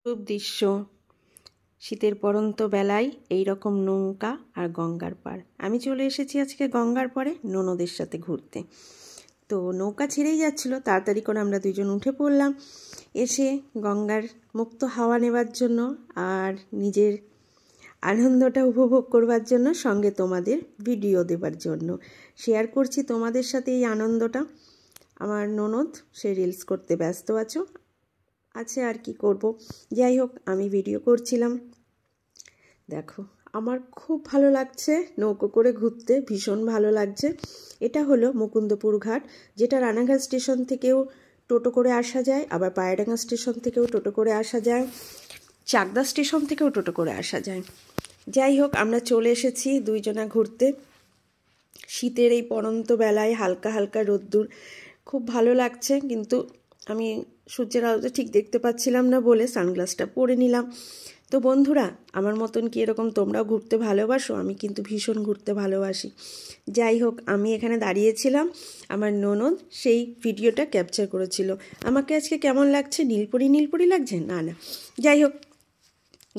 খুব দৃশ্য শীতের পরন্ত বেলায় এই রকম নৌকা আর গঙ্গার পাড়। আমি চলে এসেছি আজকে গঙ্গার পাড়ে ননদের সাথে ঘুরতে। তো নৌকা ছেড়েই যাচ্ছিল, তাড়াতাড়ি করে আমরা দুজন উঠে পড়লাম, এসে গঙ্গার মুক্ত হাওয়া নেবার জন্য আর নিজের আনন্দটা উপভোগ করবার জন্য, সঙ্গে তোমাদের ভিডিও দেবার জন্য শেয়ার করছি তোমাদের সাথে এই আনন্দটা। আমার ননদ সে রিলস করতে ব্যস্ত আছে আর কি করব, যাই হোক আমি ভিডিও করছিলাম। দেখো আমার খুব ভালো লাগছে নৌকো করে ঘুরতে, ভীষণ ভালো লাগছে। এটা হলো মুকুন্দপুর ঘাট, যেটা রানাঘাট স্টেশন থেকেও টোটো করে আসা যায়, আবার পায়রাডাঙ্গা স্টেশন থেকেও টোটো করে আসা যায়, চাকদা স্টেশন থেকেও টোটো করে আসা যায়। যাই হোক আমরা চলে এসেছি দুইজনা ঘুরতে। শীতের এই পড়ন্ত বেলায় হালকা হালকা রোদ্দুর, খুব ভালো লাগছে, কিন্তু আমি সূর্যের আলোতে ঠিক দেখতে পাচ্ছিলাম না বলে সানগ্লাসটা পরে নিলাম। তো বন্ধুরা, আমার মতন কি এরকম তোমরাও ঘুরতে ভালোবাসো? আমি কিন্তু ভীষণ ঘুরতে ভালোবাসি। যাই হোক আমি এখানে দাঁড়িয়েছিলাম, আমার ননদ সেই ভিডিওটা ক্যাপচার করেছিল। আমাকে আজকে কেমন লাগছে? নীলপরি নীলপরি লাগছে? না না, যাই হোক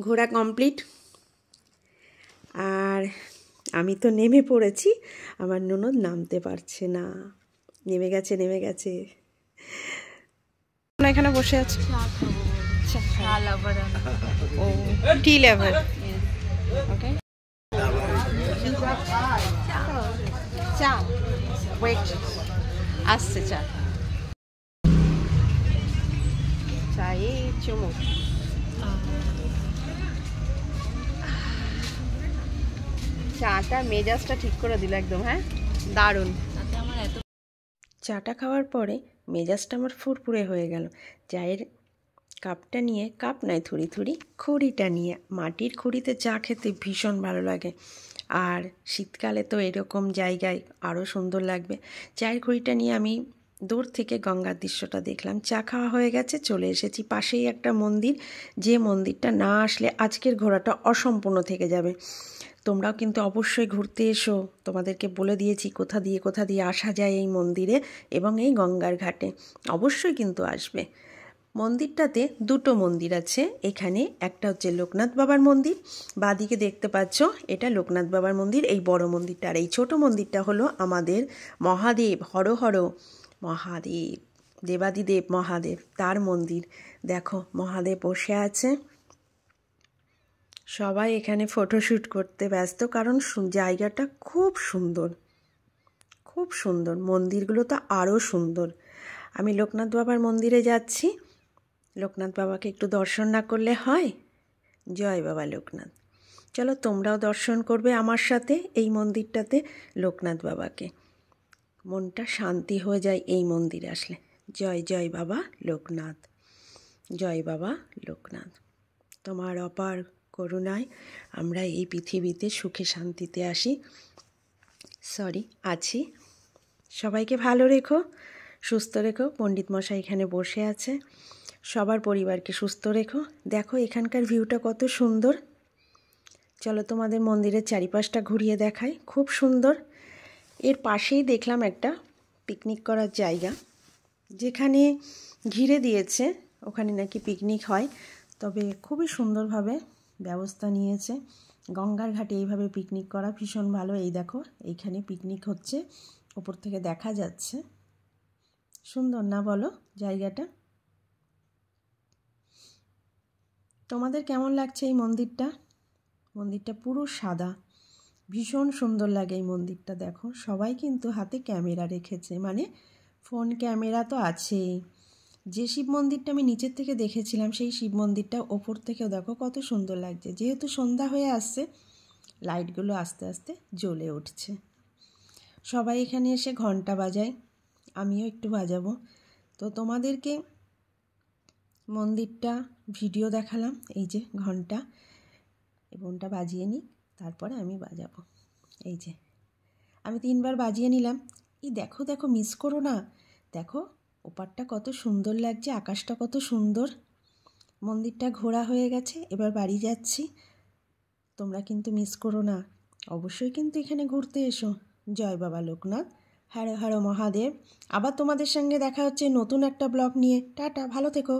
ঘোরা কমপ্লিট। আর আমি তো নেমে পড়েছি, আমার ননদ নামতে পারছে না, নেমে গেছে। এখানে বসে আছে, ও টি লেভার, ওকে চা ওয়েট আসছে, চায়ে চুমুক। চাটা মেজাজটা ঠিক করে দিল একদম, হ্যাঁ দারুণ। চাটা খাওয়ার পরে মেজাজটা আমার ফুরফুরে হয়ে গেল। চায়ের কাপটা নিয়ে, কাপ নয় থুড়ি খড়িটা নিয়ে, মাটির খড়িতে চা খেতে ভীষণ ভালো লাগে। আর শীতকালে তো এরকম জায়গায় আরও সুন্দর লাগবে। চায়ের খড়িটা নিয়ে আমি দূর থেকে গঙ্গার দৃশ্যটা দেখলাম। চা খাওয়া হয়ে গেছে, চলে এসেছি পাশেই একটা মন্দির, যে মন্দিরটা না আসলে আজকের ঘোরাটা অসম্পূর্ণ থেকে যাবে। তোমরাও কিন্তু অবশ্যই ঘুরতে এসো, তোমাদেরকে বলে দিয়েছি কোথা দিয়ে আসা যায় এই মন্দিরে এবং এই গঙ্গার ঘাটে, অবশ্যই কিন্তু আসবে। মন্দিরটাতে দুটো মন্দির আছে এখানে, একটা হচ্ছে লোকনাথ বাবার মন্দির, বাঁদিকে দেখতে পাচ্ছ এটা লোকনাথ বাবার মন্দির, এই বড় মন্দিরটা। আর এই ছোট মন্দিরটা হলো আমাদের মহাদেব, হর হর মহাদেব, দেবাদিদেব মহাদেব, তার মন্দির। দেখো মহাদেব বসে আছে, সবাই এখানে ফটোশ্যুট করতে ব্যস্ত, কারণ জায়গাটা খুব সুন্দর, খুব সুন্দর। মন্দিরগুলো তো আরও সুন্দর। আমি লোকনাথ বাবার মন্দিরে যাচ্ছি, লোকনাথ বাবাকে একটু দর্শন না করলে হয়? জয় বাবা লোকনাথ। চলো তোমরাও দর্শন করবে আমার সাথে এই মন্দিরটাতে লোকনাথ বাবাকে, মনটা শান্তি হয়ে যায় এই মন্দিরে আসলে। জয় বাবা লোকনাথ, জয় বাবা লোকনাথ। তোমার অপার করুণায় আমরা এই পৃথিবীতে সুখে শান্তিতে আছি। সবাইকে ভালো রেখো, সুস্থ রেখো। পণ্ডিত মশাই এখানে বসে আছে, সবার পরিবারকে সুস্থ রেখো। দেখো এখানকার ভিউটা কত সুন্দর। চলো তোমাদের মন্দিরের চারিপাশটা ঘুরিয়ে দেখাই, খুব সুন্দর। এর পাশেই দেখলাম একটা পিকনিক করার জায়গা, যেখানে ঘিরে দিয়েছে, ওখানে নাকি পিকনিক হয়, তবে খুবই সুন্দরভাবে ব্যবস্থা নিয়েছে। গঙ্গার ঘাটে এইভাবে পিকনিক করা ভীষণ ভালো। এই দেখো এইখানে পিকনিক হচ্ছে, ওপর থেকে দেখা যাচ্ছে, সুন্দর না বলো জায়গাটা? তোমাদের কেমন লাগছে এই মন্দিরটা? মন্দিরটা পুরো সাদা, ভীষণ সুন্দর লাগে এই মন্দিরটা। দেখো সবাই কিন্তু হাতে ক্যামেরা রেখেছে, মানে ফোন ক্যামেরা তো আছেই। যে শিব মন্দিরটা আমি নিচের থেকে দেখেছিলাম, সেই শিব মন্দিরটা ওপর থেকেও দেখো কত সুন্দর লাগছে। যেহেতু সন্ধ্যা হয়ে আসছে, লাইটগুলো আস্তে আস্তে জ্বলে উঠছে। সবাই এখানে এসে ঘন্টা বাজায়, আমিও একটু বাজাবো। তো তোমাদেরকে মন্দিরটা ভিডিও দেখালাম, এই যে ঘন্টা, বোনটা বাজিয়ে নিই, তারপরে আমি বাজাবো। এই যে আমি 3 বার বাজিয়ে নিলাম। এই দেখো মিস করো না, দেখো ওপারটা কত সুন্দর লাগছে, আকাশটা কত সুন্দর। মন্দিরটা ঘোরা হয়ে গেছে, এবার বাড়ি যাচ্ছি। তোমরা কিন্তু মিস করো না, অবশ্যই কিন্তু এখানে ঘুরতে এসো। জয় বাবা লোকনাথ, হর হর মহাদেব। আবার তোমাদের সঙ্গে দেখা হচ্ছে নতুন একটা ব্লগ নিয়ে। টাটা, ভালো থেকো।